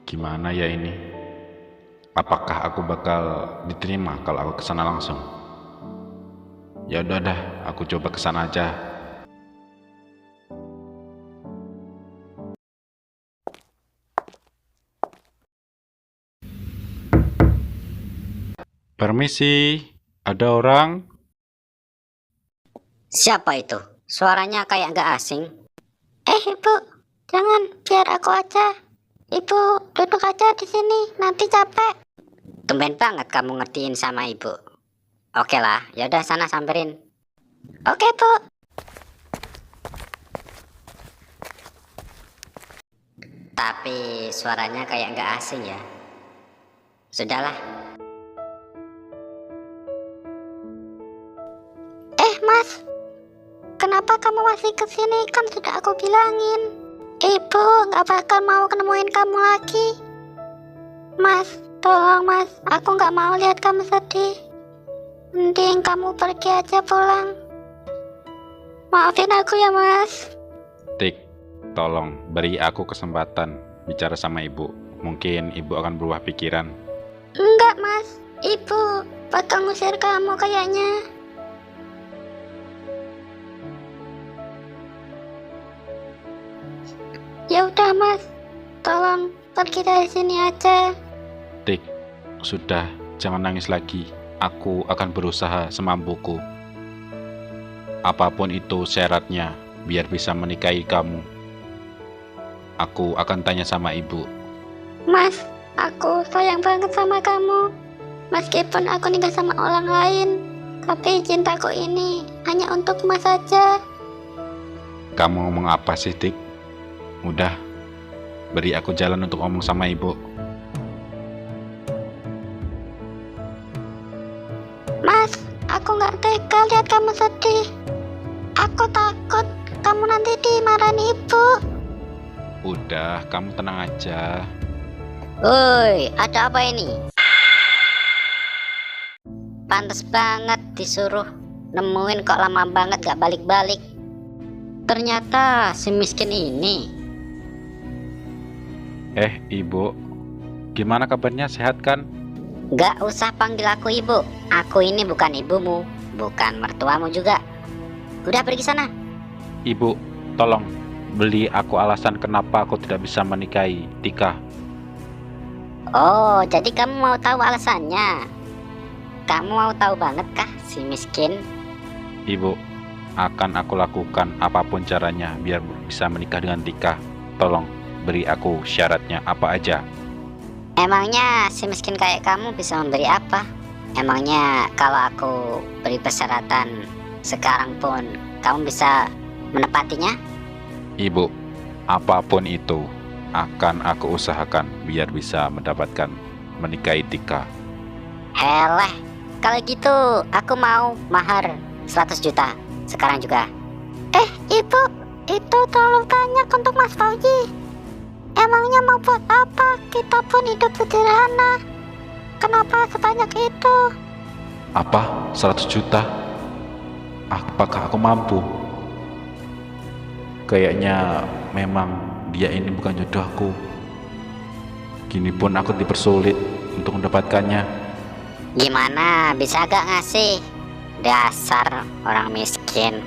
Gimana ya ini? Apakah aku bakal diterima kalau aku kesana langsung? Ya udah dah, aku coba kesana aja. Permisi, ada orang? Siapa itu? Suaranya kayak nggak asing. Ibu, jangan, biar aku aja. Ibu, duduk aja di sini, nanti capek. Tumben banget kamu ngertiin sama ibu. Oke lah, yaudah sana samperin. Oke, Bu. Tapi suaranya kayak nggak asing ya. Sudahlah. Mas, kenapa kamu masih kesini? Kan sudah aku bilangin. Ibu nggak bakal mau nemuin kamu lagi. Mas, tolong mas, aku nggak mau lihat kamu sedih. Mending kamu pergi aja pulang. Maafin aku ya mas. Tik, tolong beri aku kesempatan bicara sama ibu. Mungkin ibu akan berubah pikiran. Enggak mas, ibu bakal ngusir kamu kayaknya. Ya udah mas, tolong pergi dari sini aja. Tik, sudah, jangan nangis lagi. Aku akan berusaha semampuku. Apapun itu syaratnya, biar bisa menikahi kamu. Aku akan tanya sama ibu. Mas, aku sayang banget sama kamu. Meskipun aku nikah sama orang lain, tapi cintaku ini hanya untuk mas saja. Kamu ngomong apa sih, Tik? Udah, beri aku jalan untuk ngomong sama ibu. Mas, aku nggak tega lihat kamu sedih. Aku takut kamu nanti dimarahin ibu. Udah, kamu tenang aja. Woi, ada apa ini? Pantes banget disuruh nemuin kok lama banget gak balik-balik. Ternyata si miskin ini. Ibu, gimana kabarnya? Sehat kan? Gak usah panggil aku ibu. Aku ini bukan ibumu, bukan mertuamu juga. Udah pergi sana. Ibu, tolong beli aku alasan kenapa aku tidak bisa menikahi Tika. Oh, jadi kamu mau tahu alasannya? Kamu mau tahu banget kah si miskin? Ibu, akan aku lakukan apapun caranya biar bisa menikah dengan Tika. Tolong beri aku syaratnya apa aja. Emangnya si miskin kayak kamu bisa memberi apa? Emangnya kalau aku beri persyaratan sekarang pun kamu bisa menepatinya? Ibu, apapun itu akan aku usahakan biar bisa mendapatkan menikahi Tika. Heleh, kalau gitu aku mau mahar 100 juta sekarang juga. Ibu, itu terlalu banyak untuk Mas Fauzi. Emangnya mau buat apa? Kita pun hidup sederhana. Kenapa sebanyak itu? Apa? 100 juta? Apakah aku mampu? Kayaknya memang dia ini bukan jodohku. Gini pun aku dipersulit untuk mendapatkannya. Gimana bisa gak ngasih? Dasar orang miskin.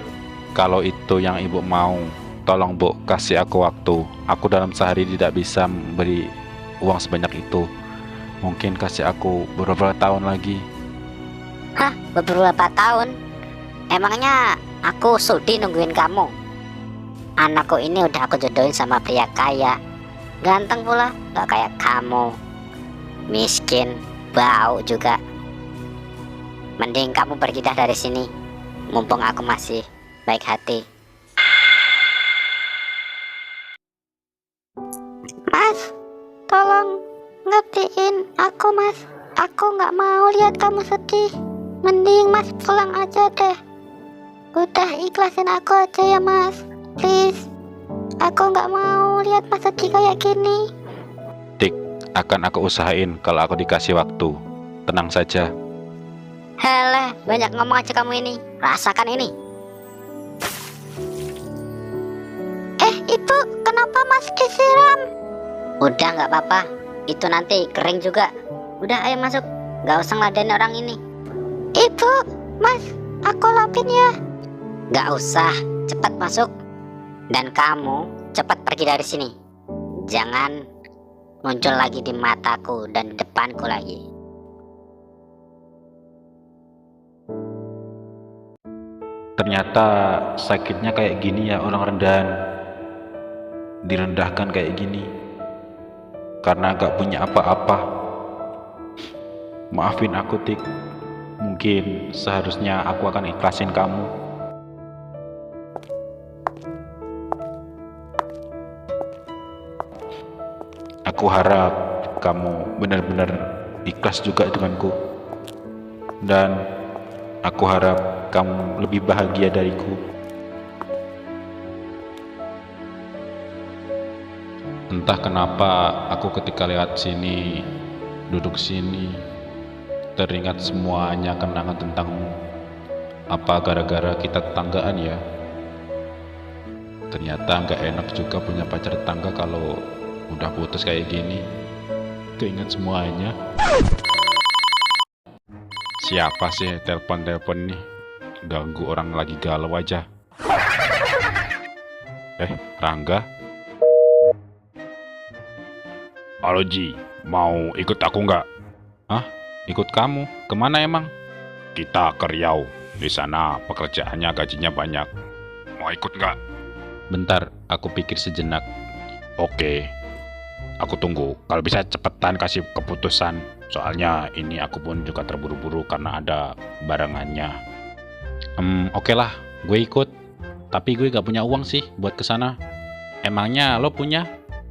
Kalau itu yang ibu mau, tolong bu, kasih aku waktu. Aku dalam sehari tidak bisa memberi uang sebanyak itu. Mungkin kasih aku beberapa tahun lagi. Hah, beberapa tahun? Emangnya aku sudi nungguin kamu? Anakku ini udah aku jodohin sama pria kaya, ganteng pula, gak kayak kamu. Miskin, bau juga. Mending kamu pergi dah dari sini, mumpung aku masih baik hati. Mas, tolong ngertiin aku mas. Aku nggak mau lihat kamu sedih. Mending mas pulang aja deh. Udah ikhlasin aku aja ya mas, please. Aku nggak mau lihat mas sedih kayak gini. Tik, akan aku usahain kalau aku dikasih waktu. Tenang saja. Heleh, banyak ngomong aja kamu ini. Rasakan ini. Ibu, kenapa mas disiram? Udah nggak apa-apa. itu nanti kering juga. Udah ayo masuk, gak usah ngeladenin orang ini. Ibu, mas, aku lapin ya. Gak usah, cepat masuk. Dan kamu cepat pergi dari sini. Jangan muncul lagi di mataku dan di depanku lagi. Ternyata sakitnya kayak gini ya orang rendahan. Direndahkan kayak gini karena gak punya apa-apa. Maafin aku, Tik. Mungkin seharusnya aku akan ikhlasin kamu. Aku harap kamu benar-benar ikhlas juga denganku. Dan aku harap kamu lebih bahagia dariku. Entah kenapa aku ketika lewat sini, duduk sini, teringat semuanya kenangan tentangmu. Apa gara-gara kita tetanggaan ya? Ternyata nggak enak juga punya pacar tetangga kalau udah putus kayak gini. Keinget semuanya. Siapa sih telepon-telepon nih? Ganggu orang lagi galau aja. Rangga? Halo Ji, mau ikut aku nggak? Hah? Ikut kamu? Kemana emang? Kita ke Riau. Di sana pekerjaannya gajinya banyak. Mau ikut nggak? Bentar, aku pikir sejenak. Oke, aku tunggu. Kalau bisa cepetan kasih keputusan. Soalnya ini aku pun juga terburu-buru karena ada barengannya. Oke lah, gue ikut. Tapi gue gak punya uang sih buat kesana. Emangnya lo punya?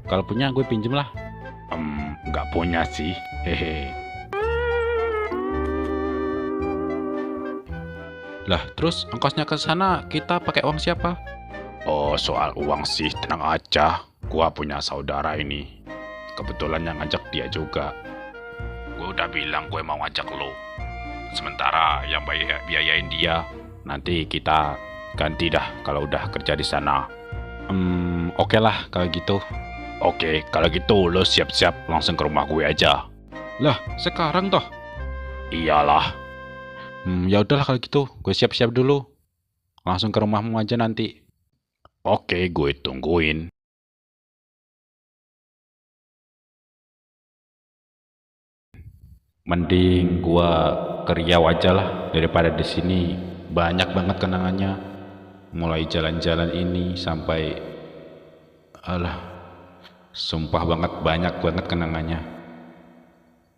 Kalau punya gue pinjem lah. Nggak punya sih, hehe. Lah, terus ongkosnya ke sana kita pakai uang siapa? Oh, soal uang sih tenang aja. Gua punya saudara ini. Kebetulan yang ngajak dia juga. Gue udah bilang gue mau ngajak lo. Sementara yang biayain dia. Nanti kita ganti dah kalau udah kerja di sana. Oke lah kalau gitu. Oke, kalau gitu lo siap-siap langsung ke rumah gue aja. Lah, sekarang toh? Iyalah. Ya udahlah kalau gitu, gue siap-siap dulu. Langsung ke rumahmu aja nanti. Oke, gue tungguin. Mending gua ke Riau aja lah daripada di sini. Banyak banget kenangannya. Mulai jalan-jalan ini sampai sumpah banget banyak banget kenangannya.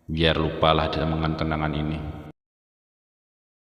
Biar lupalah dengan kenangan ini.